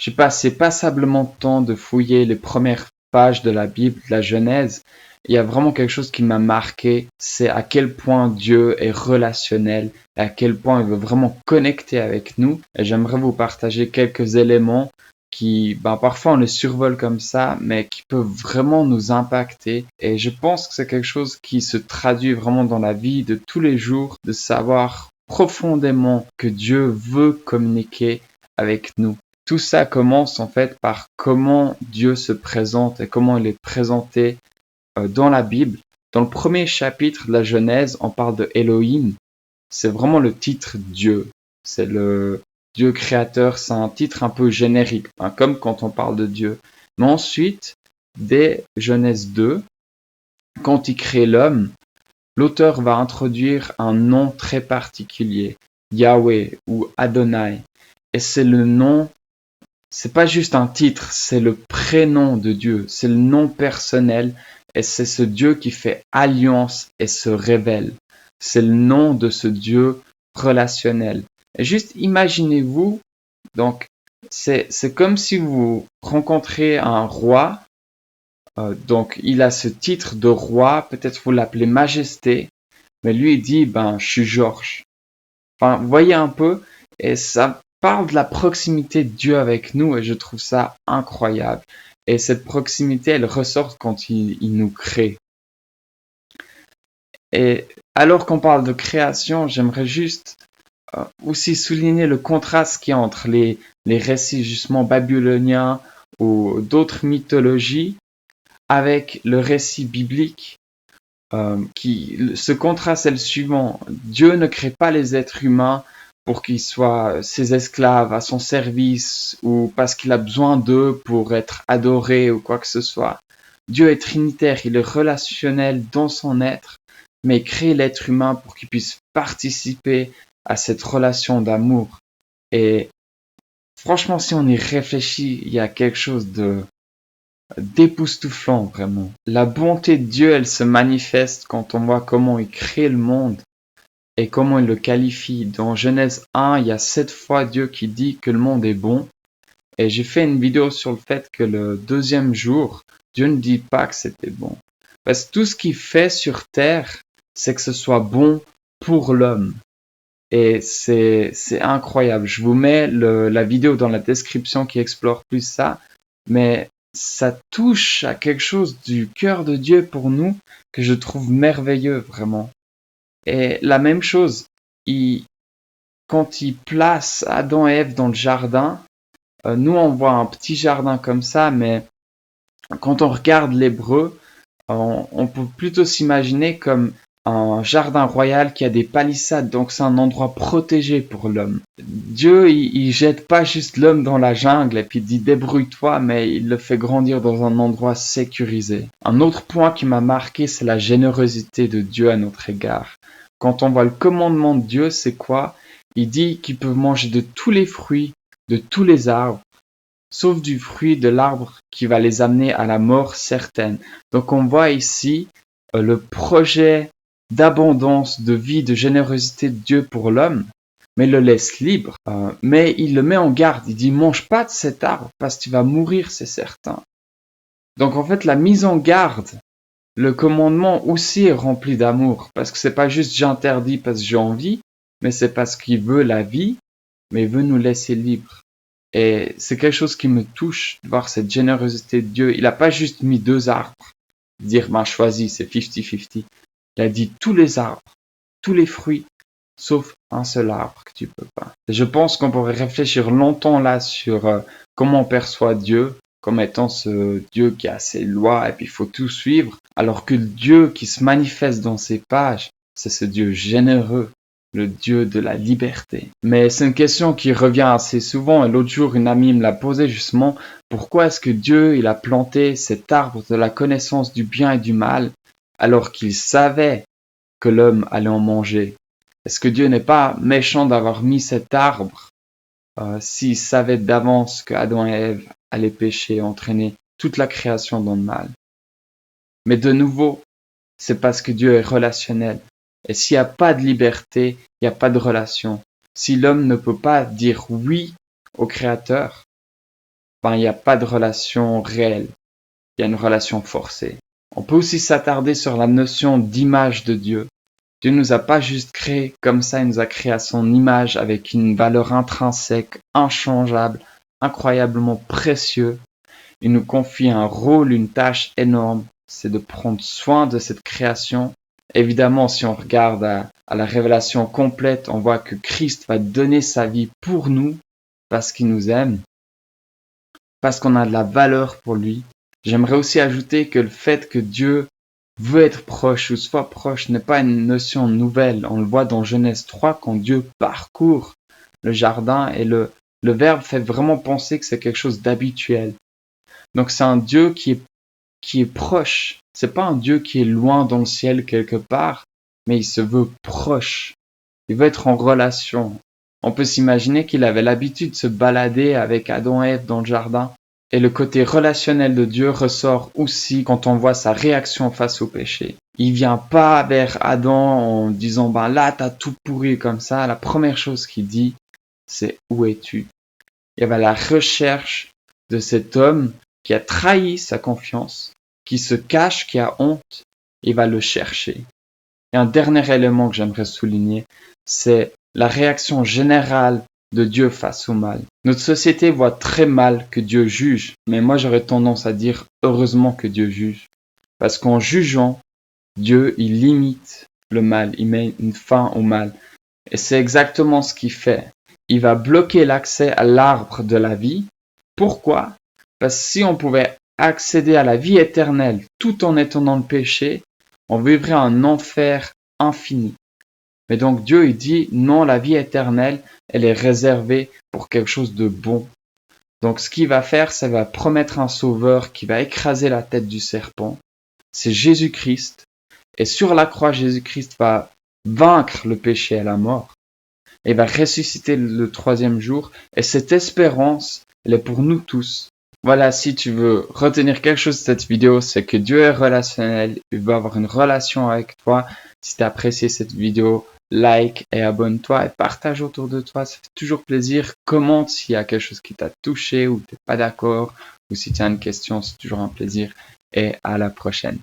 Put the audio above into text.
j'ai passé passablement de temps de fouiller les premières pages de la Bible, de la Genèse. Il y a vraiment quelque chose qui m'a marqué, c'est à quel point Dieu est relationnel, et à quel point il veut vraiment connecter avec nous. Et j'aimerais vous partager quelques éléments qui, parfois on les survole comme ça, mais qui peuvent vraiment nous impacter. Et je pense que c'est quelque chose qui se traduit vraiment dans la vie de tous les jours, de savoir profondément que Dieu veut communiquer avec nous. Tout ça commence en fait par comment Dieu se présente et comment il est présenté dans la Bible. Dans le premier chapitre de la Genèse, on parle de Elohim. C'est vraiment le titre Dieu. C'est le Dieu créateur. C'est un titre un peu générique, comme quand on parle de Dieu. Mais ensuite, dès Genèse 2, quand il crée l'homme, l'auteur va introduire un nom très particulier, Yahweh ou Adonai. Et c'est le nom, c'est pas juste un titre, c'est le prénom de Dieu, c'est le nom personnel et c'est ce Dieu qui fait alliance et se révèle. C'est le nom de ce Dieu relationnel. Et juste imaginez-vous, donc c'est comme si vous rencontrez un roi, donc il a ce titre de roi, peut-être vous l'appelez Majesté, mais lui il dit, je suis Georges. Enfin, vous voyez un peu, et ça parle de la proximité de Dieu avec nous, et je trouve ça incroyable. Et cette proximité, elle ressort quand il nous crée. Et alors qu'on parle de création, j'aimerais juste aussi souligner le contraste qu'il y a entre les récits justement babyloniens ou d'autres mythologies avec le récit biblique. Ce contraste est le suivant. Dieu ne crée pas les êtres humains pour qu'ils soient ses esclaves à son service ou parce qu'il a besoin d'eux pour être adoré ou quoi que ce soit. Dieu est trinitaire, il est relationnel dans son être, mais il crée l'être humain pour qu'il puisse participer à cette relation d'amour. Et franchement, si on y réfléchit, il y a quelque chose d'époustouflant vraiment. La bonté de Dieu, elle se manifeste quand on voit comment il crée le monde et comment il le qualifie. Dans Genèse 1, il y a 7 fois Dieu qui dit que le monde est bon. Et j'ai fait une vidéo sur le fait que le deuxième jour, Dieu ne dit pas que c'était bon. Parce que tout ce qu'il fait sur terre, c'est que ce soit bon pour l'homme. Et c'est incroyable. Je vous mets la vidéo dans la description qui explore plus ça. Mais ça touche à quelque chose du cœur de Dieu pour nous que je trouve merveilleux vraiment. Et la même chose, quand il place Adam et Ève dans le jardin, nous on voit un petit jardin comme ça, mais quand on regarde l'hébreu, on peut plutôt s'imaginer comme un jardin royal qui a des palissades, donc c'est un endroit protégé pour l'homme. Dieu, il jette pas juste l'homme dans la jungle et puis il dit débrouille-toi, mais il le fait grandir dans un endroit sécurisé. Un autre point qui m'a marqué, c'est la générosité de Dieu à notre égard. Quand on voit le commandement de Dieu, c'est quoi? Il dit qu'ils peuvent manger de tous les fruits, de tous les arbres, sauf du fruit de l'arbre qui va les amener à la mort certaine. Donc on voit ici le projet d'abondance, de vie, de générosité de Dieu pour l'homme, mais il le laisse libre. Mais il le met en garde. Il dit, mange pas de cet arbre parce que tu vas mourir, c'est certain. Donc en fait, la mise en garde, le commandement aussi est rempli d'amour, parce que c'est pas juste j'interdis parce que j'ai envie, mais c'est parce qu'il veut la vie, mais il veut nous laisser libres. Et c'est quelque chose qui me touche de voir cette générosité de Dieu. Il n'a pas juste mis 2 arbres, dire choisis, c'est 50-50. Il a dit tous les arbres, tous les fruits, sauf un seul arbre que tu peux pas. Et je pense qu'on pourrait réfléchir longtemps là sur comment on perçoit Dieu comme étant ce Dieu qui a ses lois et puis il faut tout suivre, alors que le Dieu qui se manifeste dans ces pages, c'est ce Dieu généreux, le Dieu de la liberté. Mais c'est une question qui revient assez souvent et l'autre jour une amie me l'a posée justement, pourquoi est-ce que Dieu il a planté cet arbre de la connaissance du bien et du mal alors qu'il savait que l'homme allait en manger? Est-ce que Dieu n'est pas méchant d'avoir mis cet arbre s'il savait d'avance que Adam et Ève allaient pécher et entraîner toute la création dans le mal? Mais de nouveau, c'est parce que Dieu est relationnel. Et s'il n'y a pas de liberté, il n'y a pas de relation. Si l'homme ne peut pas dire oui au Créateur, ben, il n'y a pas de relation réelle. Il y a une relation forcée. On peut aussi s'attarder sur la notion d'image de Dieu. Dieu nous a pas juste créé comme ça, il nous a créé à son image avec une valeur intrinsèque, inchangeable, incroyablement précieux. Il nous confie un rôle, une tâche énorme, c'est de prendre soin de cette création. Évidemment, si on regarde à la révélation complète, on voit que Christ va donner sa vie pour nous parce qu'il nous aime, parce qu'on a de la valeur pour lui. J'aimerais aussi ajouter que le fait que Dieu veut être proche ou soit proche n'est pas une notion nouvelle. On le voit dans Genèse 3 quand Dieu parcourt le jardin et le verbe fait vraiment penser que c'est quelque chose d'habituel. Donc c'est un Dieu qui est proche. C'est pas un Dieu qui est loin dans le ciel quelque part, mais il se veut proche. Il veut être en relation. On peut s'imaginer qu'il avait l'habitude de se balader avec Adam et Ève dans le jardin. Et le côté relationnel de Dieu ressort aussi quand on voit sa réaction face au péché. Il vient pas vers Adam en disant ben là t'as tout pourri comme ça. La première chose qu'il dit c'est où es-tu? Il y avait la recherche de cet homme qui a trahi sa confiance, qui se cache, qui a honte. Il va le chercher. Et un dernier élément que j'aimerais souligner, c'est la réaction générale de Dieu face au mal. Notre société voit très mal que Dieu juge, mais moi j'aurais tendance à dire heureusement que Dieu juge. Parce qu'en jugeant, Dieu, il limite le mal, il met une fin au mal. Et c'est exactement ce qu'il fait. Il va bloquer l'accès à l'arbre de la vie. Pourquoi? Parce que si on pouvait accéder à la vie éternelle tout en étant dans le péché, on vivrait un enfer infini. Mais donc Dieu il dit non, la vie éternelle, elle est réservée pour quelque chose de bon. Donc ce qu'il va faire, c'est va promettre un sauveur qui va écraser la tête du serpent. C'est Jésus-Christ. Et sur la croix, Jésus-Christ va vaincre le péché et la mort. Et va ressusciter le 3e jour. Et cette espérance, elle est pour nous tous. Voilà, si tu veux retenir quelque chose de cette vidéo, c'est que Dieu est relationnel. Il veut avoir une relation avec toi. Si tu as apprécié cette vidéo, like et abonne-toi et partage autour de toi. Ça fait toujours plaisir. Commente s'il y a quelque chose qui t'a touché ou tu n'es pas d'accord. Ou si tu as une question, c'est toujours un plaisir. Et à la prochaine.